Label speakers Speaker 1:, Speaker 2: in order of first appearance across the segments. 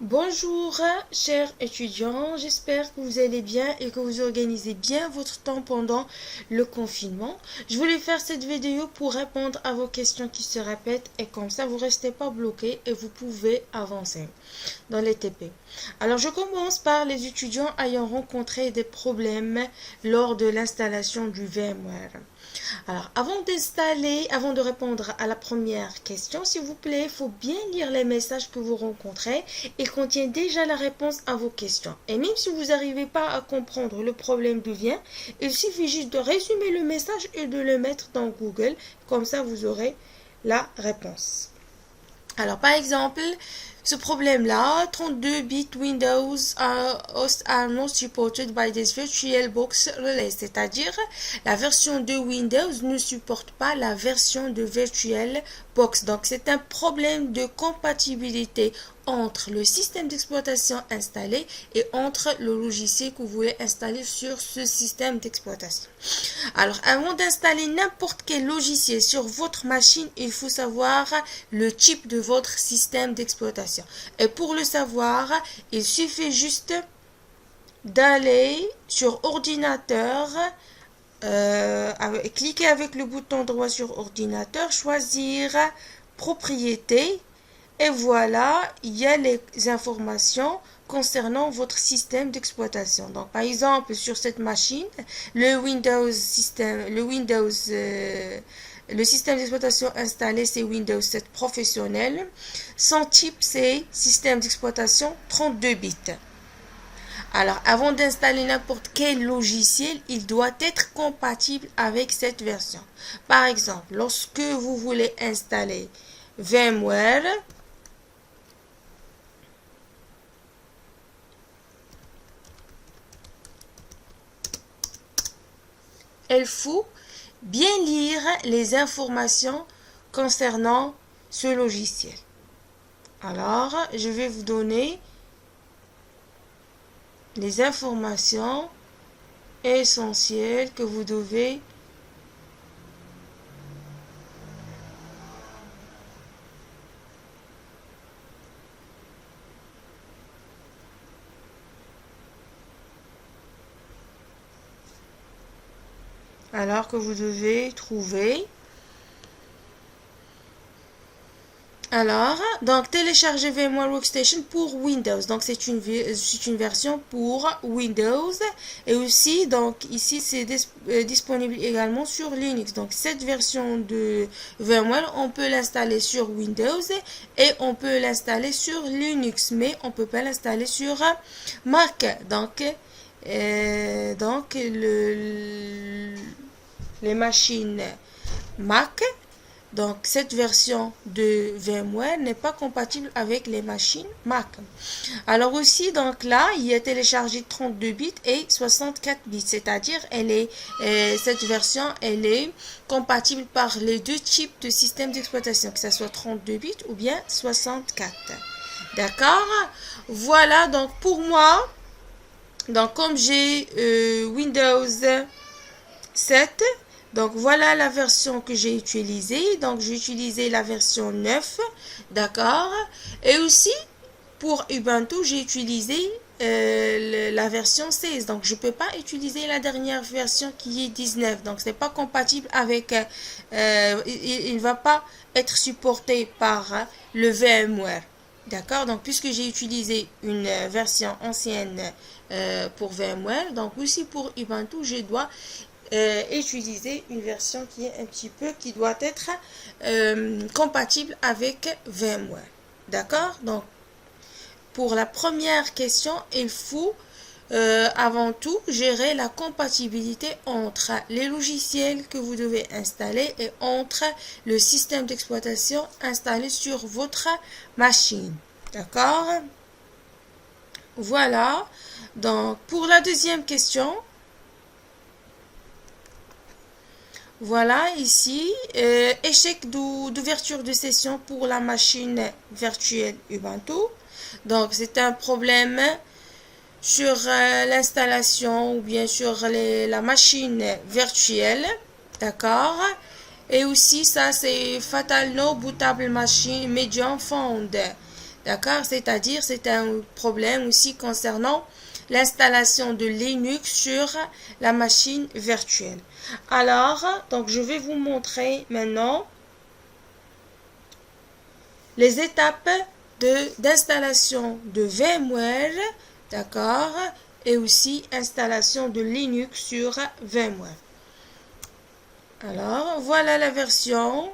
Speaker 1: Bonjour, chers étudiants, j'espère que vous allez bien et que vous organisez bien votre temps pendant le confinement. Je voulais faire cette vidéo pour répondre à vos questions qui se répètent et comme ça vous ne restez pas bloqués et vous pouvez avancer dans les TP. Alors je commence par les étudiants ayant rencontré des problèmes lors de l'installation du VMware. Alors, avant de répondre à la première question, s'il vous plaît, il faut bien lire les messages que vous rencontrez. Ils contiennent déjà la réponse à vos questions. Et même si vous n'arrivez pas à comprendre le problème d'où vient, il suffit juste de résumer le message et de le mettre dans Google. Comme ça, vous aurez la réponse. Alors, par exemple, ce problème-là, 32 bits Windows host are not supported by this VirtualBox release, c'est-à-dire la version de Windows ne supporte pas la version de VirtualBox. Donc, c'est un problème de compatibilité entre le système d'exploitation installé et entre le logiciel que vous voulez installer sur ce système d'exploitation. Alors, avant d'installer n'importe quel logiciel sur votre machine, il faut savoir le type de votre système d'exploitation. Et pour le savoir, il suffit juste d'aller sur ordinateur, cliquer avec le bouton droit sur ordinateur, choisir propriétés. Et voilà, il y a les informations concernant votre système d'exploitation. Donc, par exemple, sur cette machine, le système d'exploitation installé, c'est Windows 7 professionnel. Son type, c'est système d'exploitation 32 bits. Alors, avant d'installer n'importe quel logiciel, il doit être compatible avec cette version. Par exemple, lorsque vous voulez installer VMware, il faut bien lire les informations concernant ce logiciel. Alors, je vais vous donner les informations essentielles que vous devez trouver. Alors, donc télécharger VMware Workstation pour Windows. Donc c'est une version pour Windows et aussi donc ici c'est disponible également sur Linux. Donc cette version de VMware, on peut l'installer sur Windows et on peut l'installer sur Linux, mais on peut pas l'installer sur Mac. Donc les machines Mac. Donc, cette version de VMware n'est pas compatible avec les machines Mac. Alors aussi, donc là, il est téléchargé 32 bits et 64 bits. C'est-à-dire, cette version, elle est compatible par les deux types de systèmes d'exploitation, que ce soit 32 bits ou bien 64. D'accord? Voilà, donc pour moi, donc comme j'ai Windows 7, donc voilà la version que j'ai utilisée. Donc j'ai utilisé la version 9, d'accord. Et aussi pour Ubuntu j'ai utilisé la version 16. Donc je peux pas utiliser la dernière version qui est 19. Donc c'est pas compatible avec. Il va pas être supporté par le VMware. D'accord, donc puisque j'ai utilisé une version ancienne pour VMware, donc aussi pour Ubuntu, je dois utiliser une version qui est qui doit être compatible avec VMware. D'accord? Donc, pour la première question, il faut avant tout gérer la compatibilité entre les logiciels que vous devez installer et entre le système d'exploitation installé sur votre machine. D'accord? Voilà. Donc, pour la deuxième question, voilà ici, échec d'ouverture de session pour la machine virtuelle Ubuntu. Donc, c'est un problème sur l'installation ou bien sur la machine virtuelle. D'accord? Et aussi, ça, c'est Fatal No Bootable Machine Medium Found. D'accord? C'est-à-dire, c'est un problème aussi concernant l'installation de Linux sur la machine virtuelle. Alors, donc je vais vous montrer maintenant les étapes d'installation de VMware, d'accord, et aussi installation de Linux sur VMware. Alors, voilà la version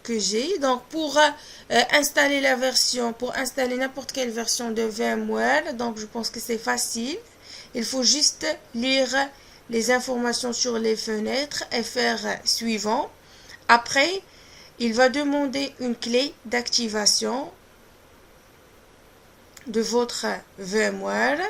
Speaker 1: que j'ai. Donc, pour installer la version, pour installer n'importe quelle version de VMware, donc je pense que c'est facile. Il faut juste lire les informations sur les fenêtres et faire suivant. Après, il va demander une clé d'activation de votre VMware.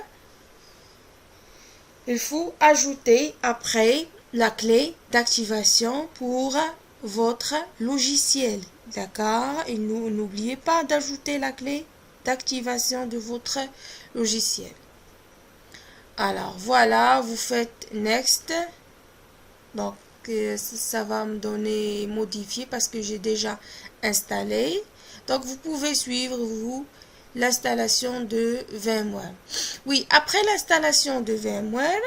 Speaker 1: Il faut ajouter après la clé d'activation pour votre logiciel. D'accord? Et n'oubliez pas d'ajouter la clé d'activation de votre logiciel. Alors voilà, vous faites Next. Donc ça va me donner modifier parce que j'ai déjà installé. Donc vous pouvez suivre vous l'installation de VMware. Oui, après l'installation de VMware,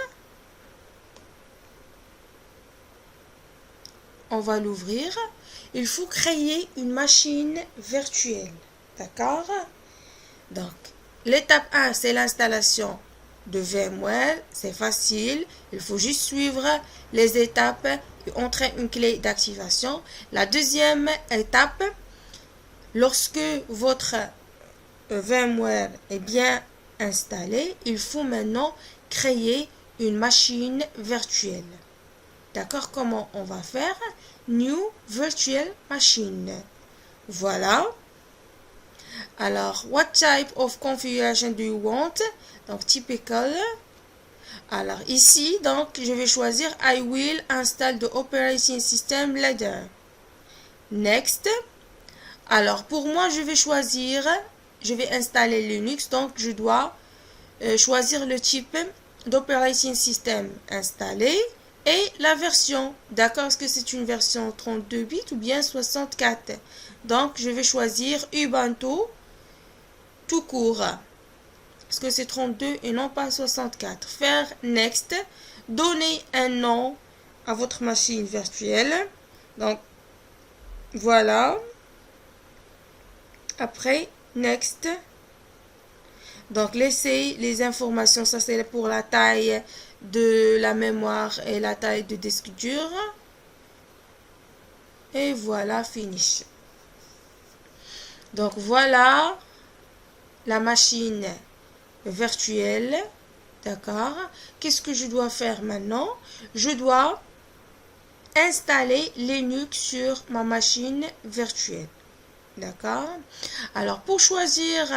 Speaker 1: on va l'ouvrir. Il faut créer une machine virtuelle. D'accord? Donc, l'étape 1, c'est l'installation de VMware. C'est facile. Il faut juste suivre les étapes et entrer une clé d'activation. La deuxième étape, lorsque votre VMware est bien installé, il faut maintenant créer une machine virtuelle. D'accord? Comment on va faire? New Virtual Machine. Voilà. Alors, what type of configuration do you want? Donc, typical. Alors, ici, donc, je vais choisir I will install the operating system later. Next. Alors, pour moi, je vais installer Linux, donc je dois choisir le type d'operating system installé et la version. D'accord? Est-ce que c'est une version 32 bits ou bien 64? Donc, je vais choisir Ubuntu tout court. Parce que c'est 32 et non pas 64. Faire Next. Donner un nom à votre machine virtuelle. Donc, voilà. Après, Next. Donc, laissez les informations. Ça, c'est pour la taille de la mémoire et la taille de disque dur. Et voilà, finish. Donc, voilà la machine virtuelle. D'accord? Qu'est-ce que je dois faire maintenant? Je dois installer Linux sur ma machine virtuelle. D'accord? Alors, pour choisir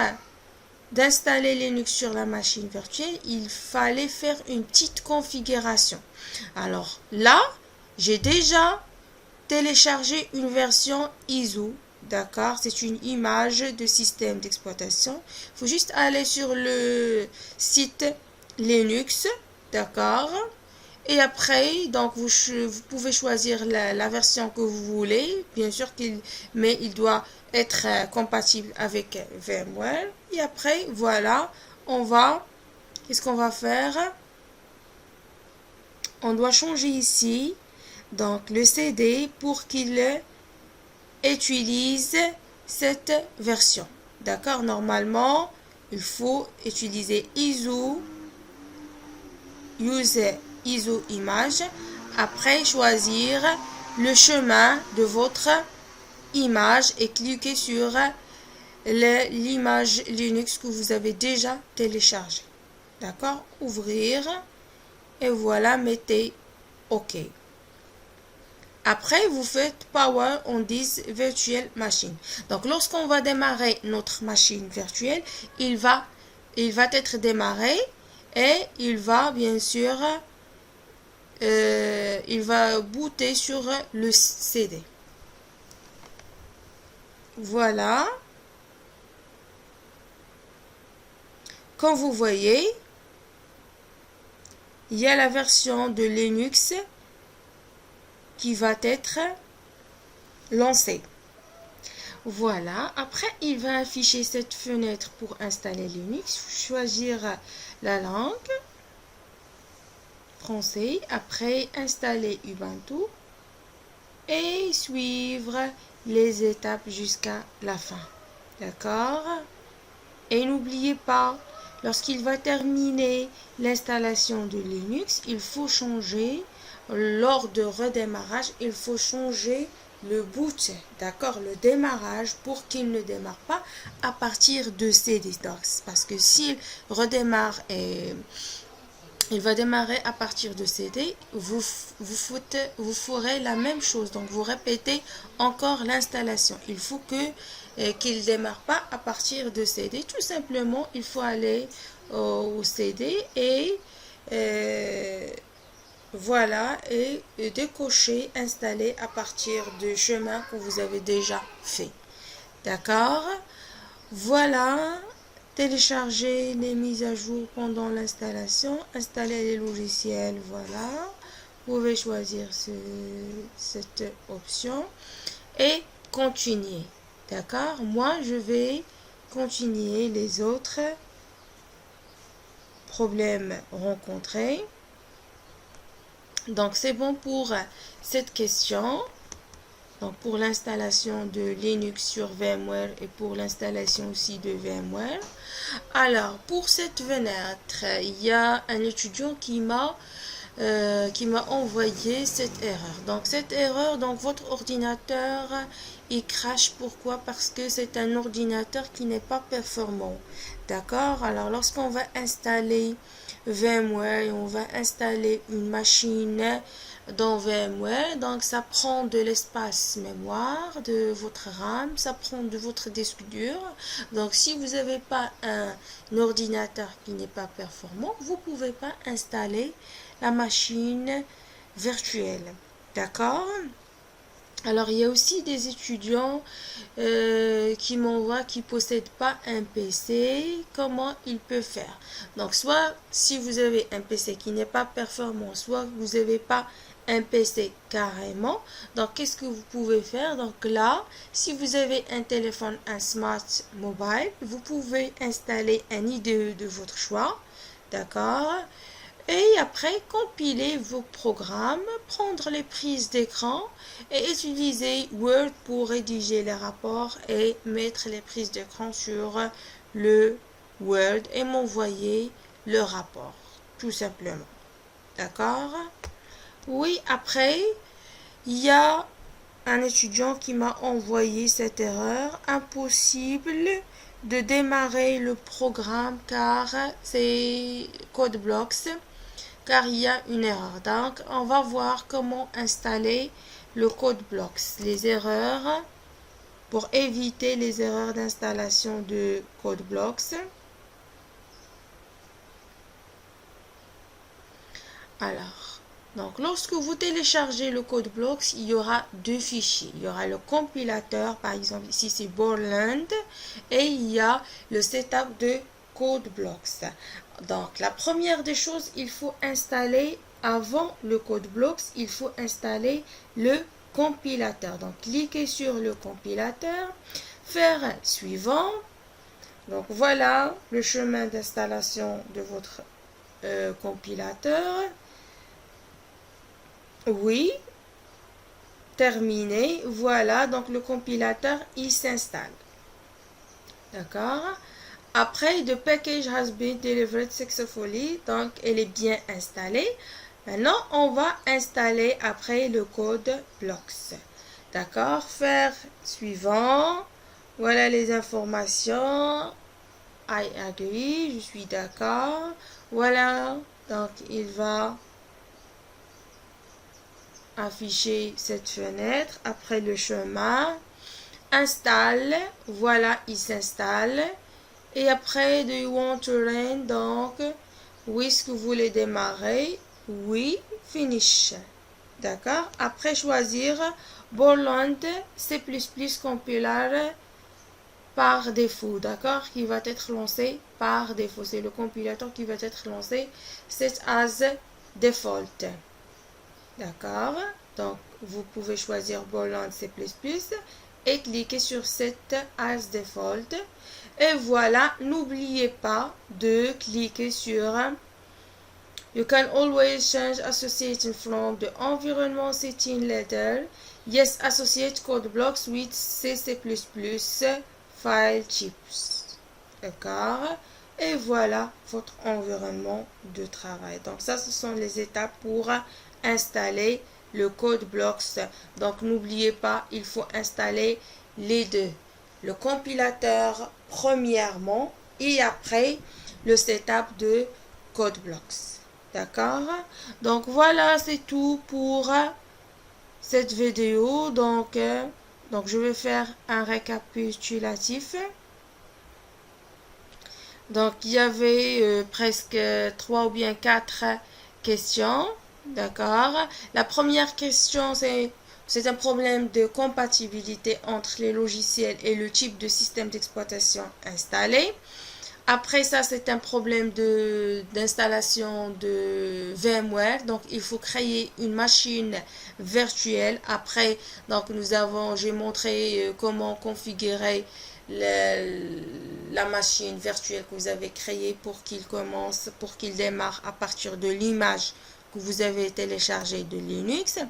Speaker 1: d'installer Linux sur la machine virtuelle, il fallait faire une petite configuration. Alors, là, j'ai déjà téléchargé une version ISO. D'accord? C'est une image de système d'exploitation. Il faut juste aller sur le site Linux. D'accord? Et après, donc vous pouvez choisir la version que vous voulez. Bien sûr mais il doit être compatible avec VMware. Et après, voilà, qu'est-ce qu'on va faire? On doit changer ici, donc le CD pour qu'il utilise cette version. D'accord? Normalement, il faut utiliser ISO image. Après, choisir le chemin de votre image et cliquer sur l'image Linux que vous avez déjà téléchargée. D'accord? Ouvrir. Et voilà, mettez OK. Après, vous faites Power on this virtual machine. Donc, lorsqu'on va démarrer notre machine virtuelle, il va être démarré et il va bien sûr il va booter sur le CD. Voilà. Comme vous voyez, il y a la version de Linux qui va être lancée. Voilà, après il va afficher cette fenêtre pour installer Linux, choisir la langue, français, après installer Ubuntu et suivre les étapes jusqu'à la fin. D'accord? Et n'oubliez pas, lorsqu'il va terminer l'installation de Linux, il faut changer, lors de redémarrage, il faut changer le boot, d'accord, le démarrage pour qu'il ne démarre pas à partir de CD. Parce que s'il redémarre et il va démarrer à partir de CD, vous ferez la même chose. Donc vous répétez encore l'installation. Il faut qu'il ne démarre pas à partir de CD. Tout simplement, il faut aller au CD et voilà, et décocher installer à partir du chemin que vous avez déjà fait. D'accord? Voilà. Télécharger les mises à jour pendant l'installation, installer les logiciels, voilà. Vous pouvez choisir cette option et continuer. D'accord? Moi, je vais continuer les autres problèmes rencontrés. Donc, c'est bon pour cette question. Donc, pour l'installation de Linux sur VMware et pour l'installation aussi de VMware. Alors, pour cette fenêtre, il y a un étudiant qui m'a envoyé cette erreur. Donc, cette erreur, donc votre ordinateur, il crache. Pourquoi? Parce que c'est un ordinateur qui n'est pas performant. D'accord? Alors, lorsqu'on va installer VMware et on va installer une machine dans VMware, donc ça prend de l'espace mémoire de votre RAM, ça prend de votre disque dur. Donc si vous n'avez pas un ordinateur qui n'est pas performant, vous ne pouvez pas installer la machine virtuelle. D'accord? Alors, il y a aussi des étudiants qui m'envoient qui ne possèdent pas un PC. Comment ils peuvent faire? Donc, soit si vous avez un PC qui n'est pas performant, soit vous n'avez pas un PC carrément. Donc, qu'est-ce que vous pouvez faire? Donc là, si vous avez un téléphone, un smart mobile, vous pouvez installer un IDE de votre choix. D'accord? Et après, compiler vos programmes, prendre les prises d'écran et utiliser Word pour rédiger les rapports et mettre les prises d'écran sur le Word et m'envoyer le rapport, tout simplement. D'accord? Oui, après, il y a un étudiant qui m'a envoyé cette erreur. Impossible de démarrer le programme car c'est CodeBlocks. Car il y a une erreur. Donc, on va voir comment installer le CodeBlocks. Les erreurs, pour éviter les erreurs d'installation de CodeBlocks. Alors, donc lorsque vous téléchargez le CodeBlocks, il y aura deux fichiers. Il y aura le compilateur, par exemple ici c'est Borland, et il y a le setup de CodeBlocks. Donc, la première des choses, il faut installer, avant le CodeBlocks, il faut installer le compilateur. Donc, cliquez sur le compilateur, faire suivant. Donc, voilà le chemin d'installation de votre compilateur. Oui, terminé. Voilà, donc le compilateur, il s'installe. D'accord? Après, the package has been delivered successfully. Donc, elle est bien installée. Maintenant, on va installer après le code blocks. D'accord? Faire suivant. Voilà les informations. I agree. Je suis d'accord. Voilà. Donc, il va afficher cette fenêtre. Après le chemin. Installe. Voilà, il s'installe. Et après, do you want to run? Donc, oui, est-ce que vous voulez démarrer? Oui, finish. D'accord? Après, choisir Borland C++ compiler par défaut. D'accord? Qui va être lancé par défaut. C'est le compilateur qui va être lancé. Set as default. D'accord? Donc, vous pouvez choisir Borland C++ et cliquez sur Set as Default. Et voilà, n'oubliez pas de cliquer sur You can always change associating from the environment setting later. Yes, associate code blocks with CC++ file chips. D'accord? Et voilà votre environnement de travail. Donc ça, ce sont les étapes pour installer le code blocks. Donc n'oubliez pas, il faut installer les deux. Le compilateur premièrement et après le setup de code blocks. D'accord? Donc voilà, c'est tout pour cette vidéo. Donc je vais faire un récapitulatif. Donc il y avait presque 3 ou bien 4 questions. D'accord? La première question, c'est un problème de compatibilité entre les logiciels et le type de système d'exploitation installé. Après ça, c'est un problème d'installation de VMware. Donc, il faut créer une machine virtuelle. Après, donc j'ai montré comment configurer la machine virtuelle que vous avez créée pour qu'il démarre à partir de l'image que vous avez téléchargée de Linux.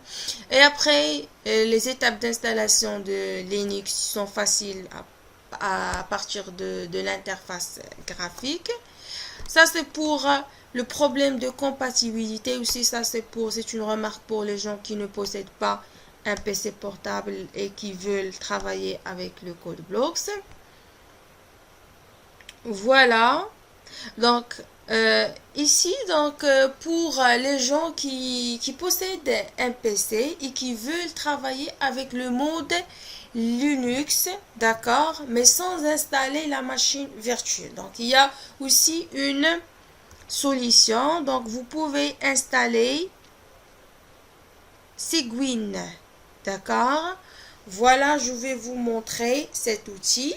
Speaker 1: Et après, les étapes d'installation de Linux sont faciles à partir de l'interface graphique. Ça, c'est pour le problème de compatibilité. Aussi, c'est une remarque pour les gens qui ne possèdent pas un PC portable et qui veulent travailler avec le code blocks. Voilà. Donc, ici, pour les gens qui possèdent un PC et qui veulent travailler avec le mode Linux, d'accord, mais sans installer la machine virtuelle. Donc, il y a aussi une solution. Donc, vous pouvez installer Cygwin, d'accord. Voilà, je vais vous montrer cet outil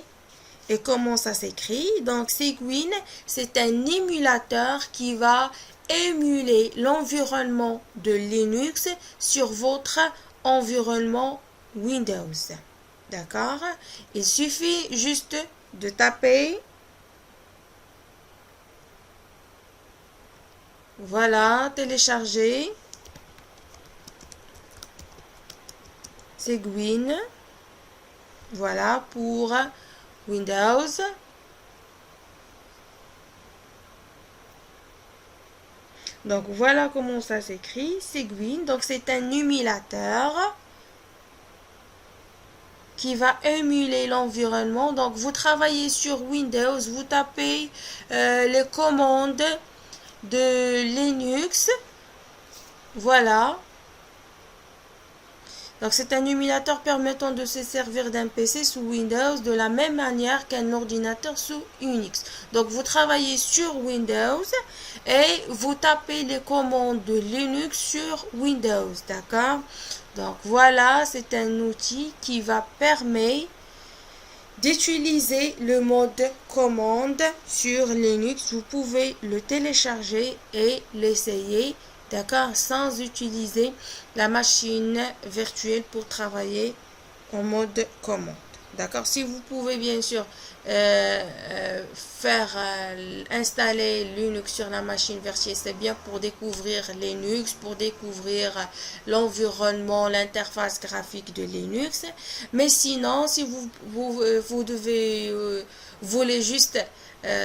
Speaker 1: et comment ça s'écrit. Donc, Cygwin, c'est un émulateur qui va émuler l'environnement de Linux sur votre environnement Windows. D'accord? Il suffit juste de taper. Voilà, télécharger. Cygwin. Voilà pour Windows. Donc voilà comment ça s'écrit. Cygwin. Donc c'est un émulateur qui va émuler l'environnement. Donc vous travaillez sur Windows, vous tapez les commandes de Linux. Voilà. Donc c'est un émulateur permettant de se servir d'un PC sous Windows de la même manière qu'un ordinateur sous Unix. Donc vous travaillez sur Windows et vous tapez les commandes de Linux sur Windows. D'accord? Donc voilà, c'est un outil qui va permettre d'utiliser le mode commande sur Linux. Vous pouvez le télécharger et l'essayer, d'accord, sans utiliser la machine virtuelle pour travailler en mode commande. D'accord, si vous pouvez bien sûr installer Linux sur la machine virtuelle, c'est bien pour découvrir Linux, pour découvrir l'environnement, l'interface graphique de Linux. Mais sinon, si vous voulez juste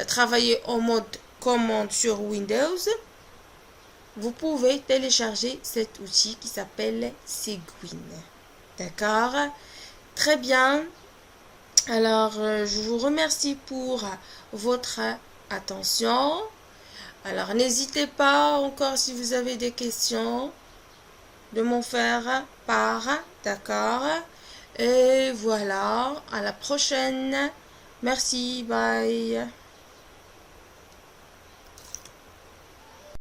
Speaker 1: travailler en mode commande sur Windows, vous pouvez télécharger cet outil qui s'appelle Cygwin. D'accord? Très bien. Alors, je vous remercie pour votre attention. Alors, n'hésitez pas encore si vous avez des questions de m'en faire part. D'accord? Et voilà, à la prochaine. Merci, bye.